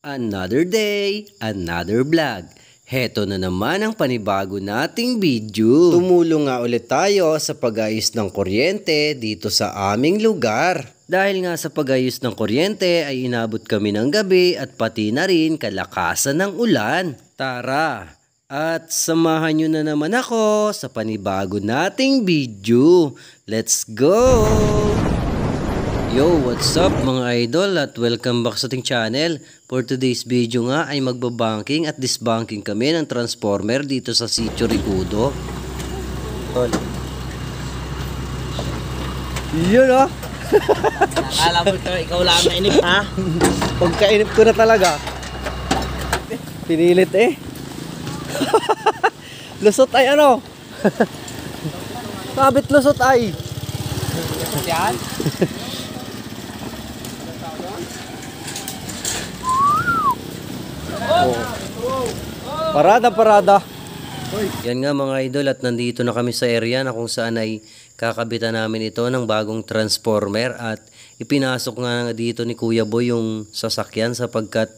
Another day, another vlog. Heto na naman ang panibago nating video. Tumulong nga ulit tayo sa pag-ayos ng kuryente dito sa aming lugar. Dahil nga sa pag-ayos ng kuryente ay inabot kami ng gabi at pati na rin kalakasan ng ulan. Tara! At samahan nyo na naman ako sa panibago nating video. Let's go! Yo, what's up mga idol at welcome back sa ating channel. For today's video nga ay magbabanking at disbanking kami ng transformer dito sa Sitio Ricudo. Tol. Yun oh. Akala mo ito, ikaw lang mainip ha? Pagkainip ko na talaga. Pinilit eh. Lusot ay ano? Kabit lusot ay. Yan? Parada. Yan nga mga idol at nandito na kami sa area na kung saan ay kakabitan namin ito ng bagong transformer at ipinasok nga dito ni Kuya Boy yung sasakyan sapagkat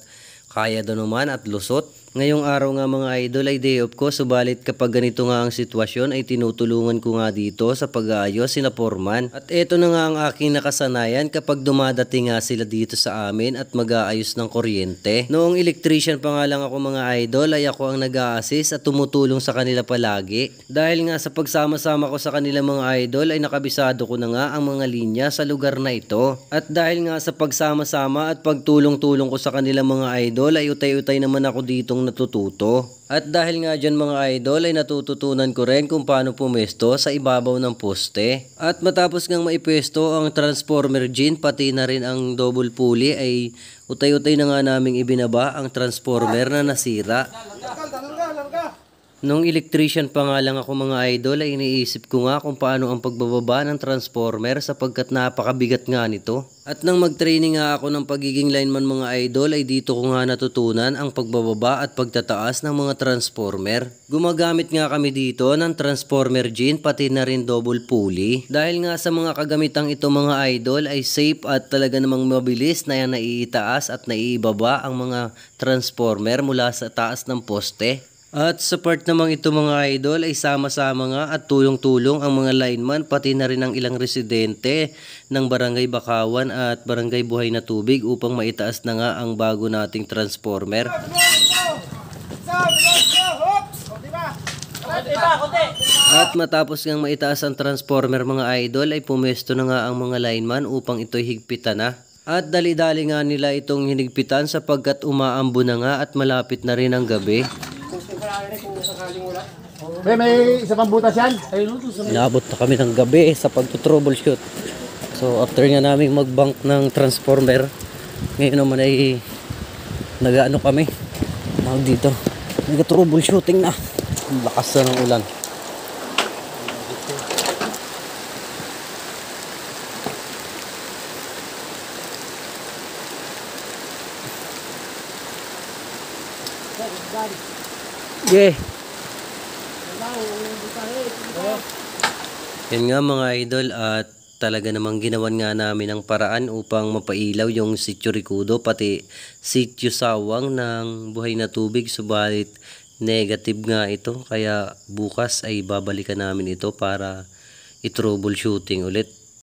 kaya daw naman at lusot. Ngayong araw nga mga idol ay day off ko, subalit kapag ganito nga ang sitwasyon ay tinutulungan ko nga dito sa pag-aayos sina Foreman. At eto na nga ang aking nakasanayan kapag dumadating nga sila dito sa amin at mag-aayos ng kuryente. Noong electrician pa nga lang ako mga idol ay ako ang nag-a-assist at tumutulong sa kanila palagi. Dahil nga sa pagsama-sama ko sa kanila mga idol ay nakabisado ko na nga ang mga linya sa lugar na ito. At dahil nga sa pagsama-sama at pagtulong-tulong ko sa kanila mga idol ay utay-utay naman ako ditong natututo. At dahil nga dyan mga idol ay natututunan ko rin kung paano pumesto sa ibabaw ng poste. At matapos ngang maipwesto ang transformer gin pati na rin ang double pulley ay utay-utay na nga naming ibinaba ang transformer na nasira. Nung electrician pa nga lang ako mga idol ay iniisip ko nga kung paano ang pagbababa ng transformer sapagkat napakabigat nga nito. At nang mag-training nga ako ng pagiging lineman mga idol ay dito ko nga natutunan ang pagbababa at pagtataas ng mga transformer. Gumagamit nga kami dito ng transformer gin pati na rin double pulley. Dahil nga sa mga kagamitang ito mga idol ay safe at talaga namang mabilis na yan naiitaas at naiibaba ang mga transformer mula sa taas ng poste. At sa part namang ito mga idol ay sama-sama nga at tulong-tulong ang mga lineman pati na rin ang ilang residente ng Barangay Bakawan at Barangay Buhay na Tubig upang maitaas na nga ang bago nating transformer. At matapos ngang maitaas ang transformer mga idol ay pumesto na nga ang mga lineman upang ito'y higpitan na. At dali-dali nga nila itong hinigpitan sapagkat umaambo na nga at malapit na rin ang gabi. May isa pang butas yan? Inabot na kami ng gabi sa pagtutroubleshoot. So after nga namin mag-bank ng transformer, ngayon naman ay nag-ano kami dito, nag-troubleshooting na. Ang lakas na ng ulan. Yeah. Yan nga mga idol at talaga namang ginawan nga namin ang paraan upang mapailaw yung Sitio Ricudo pati Sitio Sawang ng Buhay na Tubig, subalit negative nga ito kaya bukas ay babalikan namin ito para i-troubleshooting ulit.